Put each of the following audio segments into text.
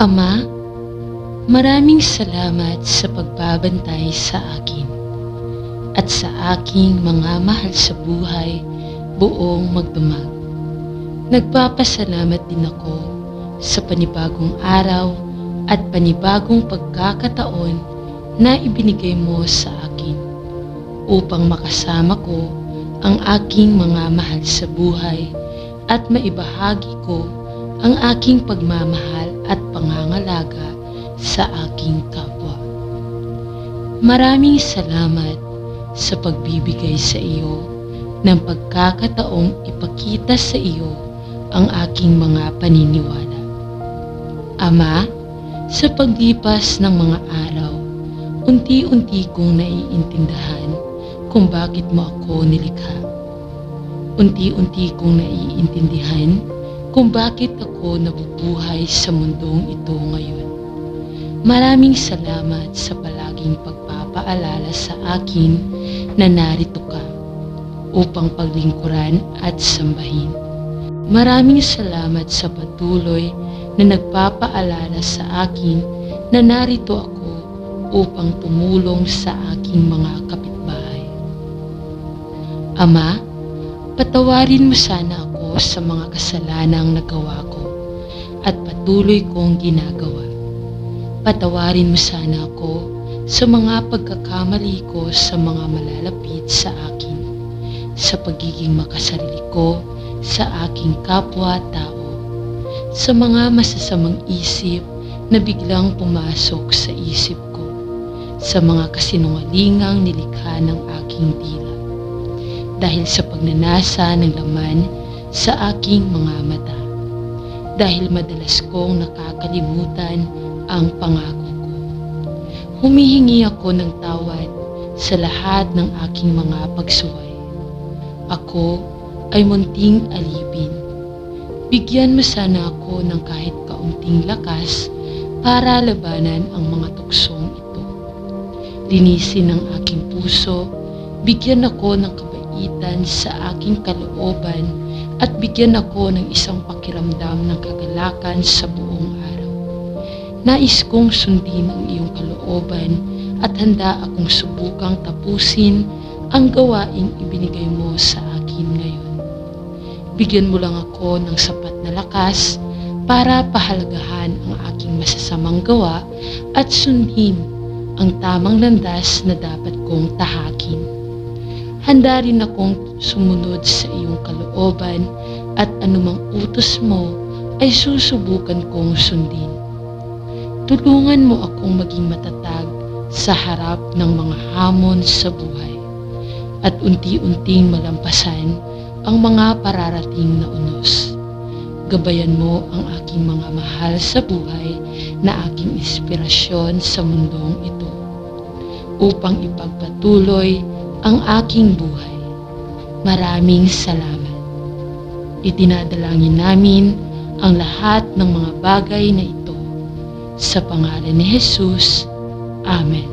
Ama, maraming salamat sa pagbabantay sa akin at sa aking mga mahal sa buhay buong magdamag. Nagpapasalamat din ako sa panibagong araw at panibagong pagkakataon na ibinigay mo sa akin upang makasama ko ang aking mga mahal sa buhay at maibahagi ko ang aking pagmamahal at pangangalaga sa aking kapwa. Maraming salamat sa pagbibigay sa iyo ng pagkakataong ipakita sa iyo ang aking mga paniniwala. Ama, sa paglipas ng mga araw, unti-unti kong naiintindihan kung bakit mo ako nilikha. Unti-unti kong naiintindihan kung bakit ako nabubuhay sa mundong ito ngayon. Maraming salamat sa palaging pagpapaalala sa akin na narito ka upang paglingkuran at sambahin. Maraming salamat sa patuloy na nagpapaalala sa akin na narito ako upang tumulong sa aking mga kapitbahay. Ama, patawarin mo sana ako sa mga kasalanang nagawa ko at patuloy kong ginagawa. Patawarin mo sana ako sa mga pagkakamali ko sa mga malalapit sa akin, sa pagiging makasarili ko sa aking kapwa-tao, sa mga masasamang isip na biglang pumasok sa isip ko, sa mga kasinungalingang nilikha ng aking dila, dahil sa pagnanasa ng laman sa aking mga mata, dahil madalas kong nakakalimutan ang pangako ko. Humihingi ako ng tawad sa lahat ng aking mga pagsuway. Ako ay munting alipin. Bigyan mo sana ako ng kahit kaunting lakas para labanan ang mga tuksong ito. Linisin ang aking puso, bigyan ako ng kabaitan sa aking kalooban at bigyan ako ng isang pakiramdam ng kagalakan sa buong araw. Nais kong sundin ang iyong kalooban at handa akong subukang tapusin ang gawaing ibinigay mo sa akin ngayon. Bigyan mo lang ako ng sapat na lakas para pahalagahan ang aking masasamang gawa at sundin ang tamang landas na dapat kong tahakin. Handa rin akong sumunod sa iyong kalooban at anumang utos mo ay susubukan kong sundin. Tulungan mo akong maging matatag sa harap ng mga hamon sa buhay at unti-unting malampasan ang mga pararating na unos. Gabayan mo ang aking mga mahal sa buhay na aking inspirasyon sa mundong ito upang ipagpatuloy ang aking buhay. Maraming salamat. Itinadalangin namin ang lahat ng mga bagay na ito sa pangalan ni Jesus. Amen.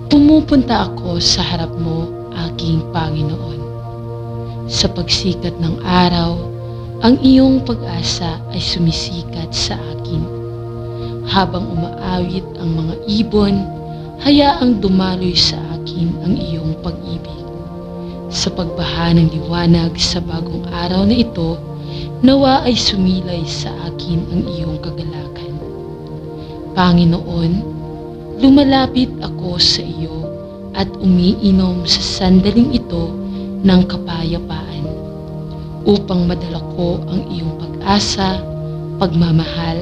Pumupunta ako sa harap mo, aking Panginoon. Sa pagsikat ng araw, ang iyong pag-asa ay sumisikat sa akin. Habang umaawit ang mga ibon, hayaang dumaloy sa akin ang iyong pag-ibig. Sa pagbaha ng liwanag sa bagong araw na ito, nawa ay sumilay sa akin ang iyong kagalakan. Panginoon, lumalapit ako sa iyo at umiinom sa sandaling ito ng kapayapaan upang madala ko ang iyong pag-asa, pagmamahal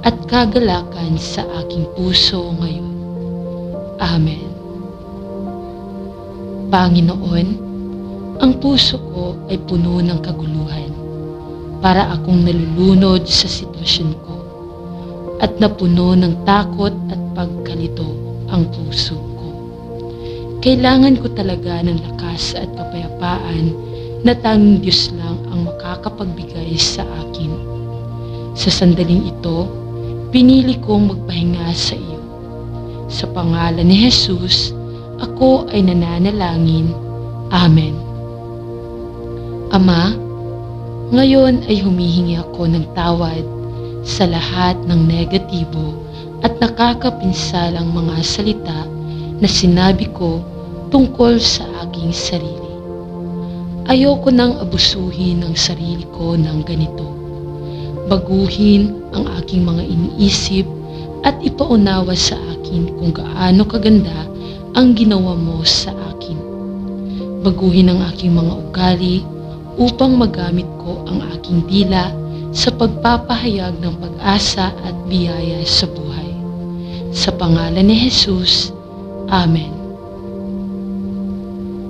at kagalakan sa aking puso ngayon. Amen. Panginoon, ang puso ko ay puno ng kaguluhan para akong nalulunod sa sitwasyon ko at napuno ng takot at pagkalito ang puso ko. Kailangan ko talaga ng lakas at kapayapaan na tanging Diyos lang ang makakapagbigay sa akin. Sa sandaling ito, pinili kong magpahinga sa iyo. Sa pangalan ni Jesus, ako ay nananalangin. Amen. Ama, Ngayon ay humihingi ako ng tawad sa lahat ng negatibo at nakakapinsalang mga salita na sinabi ko tungkol sa aking sarili. Ayoko nang abusuhin ang sarili ko ng ganito. Baguhin ang aking mga iniisip at ipaunawa sa akin kung gaano kaganda ang ginawa mo sa akin. Baguhin ang aking mga ugali upang magamit ko ang aking dila sa pagpapahayag ng pag-asa at biyaya sa buhay. Sa pangalan ni Jesus, Amen.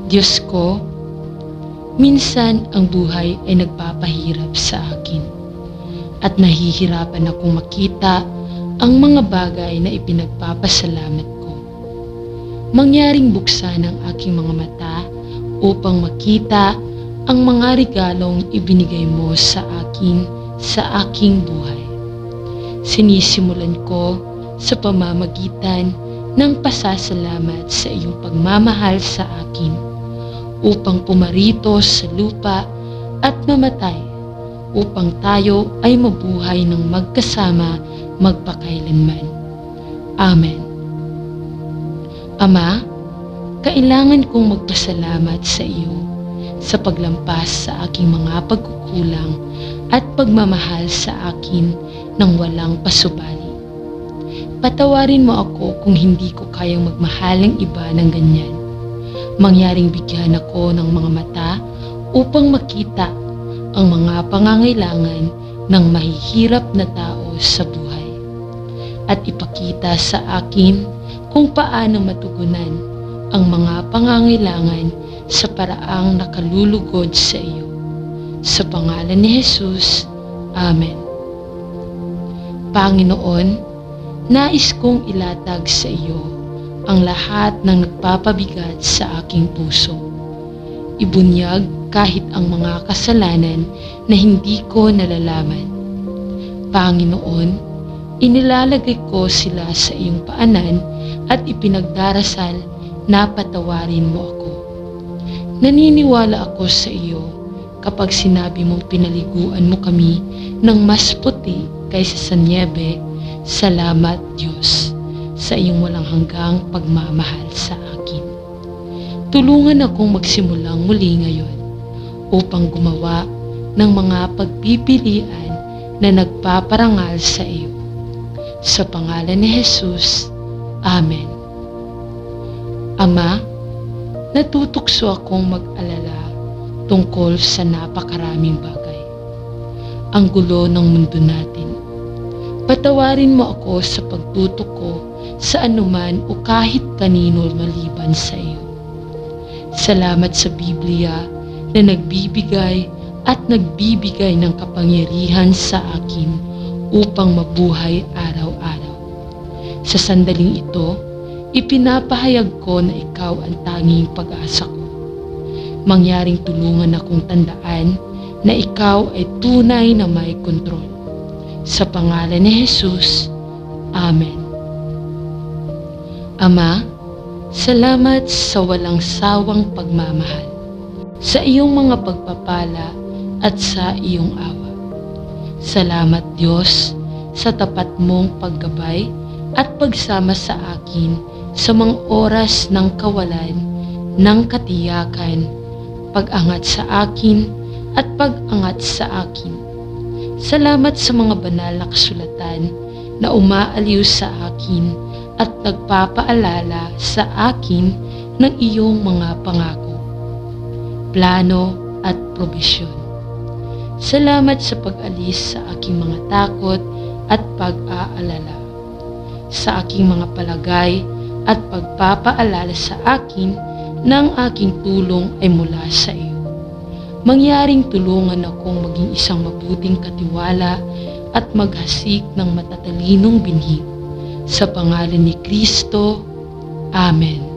Diyos ko, minsan ang buhay ay nagpapahirap sa akin at nahihirapan akong makita ang mga bagay na ipinagpapasalamat ko. Mangyaring buksan ang aking mga mata upang makita ang mga regalong ibinigay mo sa akin sa aking buhay. Sinisimulan ko sa pamamagitan ng pasasalamat sa iyong pagmamahal sa akin upang pumarito sa lupa at mamatay upang tayo ay mabuhay ng magkasama magpakailanman. Amen. Ama, kailangan kong magpasalamat sa iyo sa paglampas sa aking mga pagkukulang at pagmamahal sa akin ng walang pasubali. Patawarin mo ako kung hindi ko kayang magmahal ng iba ng ganyan. Mangyaring bigyan ako ng mga mata upang makita ang mga pangangailangan ng mahihirap na tao sa buhay at ipakita sa akin kung paano matugunan ang mga pangangailangan sa paraang nakalulugod sa iyo. Sa pangalan ni Jesus, Amen. Panginoon, nais kong ilatag sa iyo ang lahat ng nagpapabigat sa aking puso. Ibunyag kahit ang mga kasalanan na hindi ko nalalaman. Panginoon, inilalagay ko sila sa iyong paanan at ipinagdarasal na patawarin mo ako. Naniniwala ako sa iyo kapag sinabi mong pinaliguan mo kami ng mas puti kaysa sa niyebe. Salamat, Diyos, sa iyong walang hanggang pagmamahal sa akin. Tulungan akong magsimulang muli ngayon upang gumawa ng mga pagpipilian na nagpaparangal sa iyo. Sa pangalan ni Jesus, Amen. Ama, natutukso akong mag-alala tungkol sa napakaraming bagay. Ang gulo ng mundo natin. Patawarin mo ako sa pagtutok ko sa anuman o kahit kanino maliban sa iyo. Salamat sa Biblia na nagbibigay at nagbibigay ng kapangyarihan sa akin upang mabuhay araw-araw. Sa sandaling ito, ipinapahayag ko na ikaw ang tanging pag-asa ko. Mangyaring tulungan akong tandaan na ikaw ay tunay na may kontrol. Sa pangalan ni Jesus, Amen. Ama, salamat sa walang sawang pagmamahal, sa iyong mga pagpapala at sa iyong awa. Salamat, Diyos, sa tapat mong paggabay at pagsama sa akin sa mga oras ng kawalan, ng katiyakan, pag-angat sa akin at pag-angat sa akin. Salamat sa mga banal na kasulatan na umaaliw sa akin at nagpapaalala sa akin ng iyong mga pangako, plano at probisyon. Salamat sa pag-alis sa aking mga takot at pag-aalala, sa aking mga palagay at pagpapaalala sa akin ng aking tulong ay mula sa iyo. Mangyaring tulungan akong maging isang mabuting katiwala at maghasik ng matatalinong binhi. Sa pangalan ni Kristo, Amen.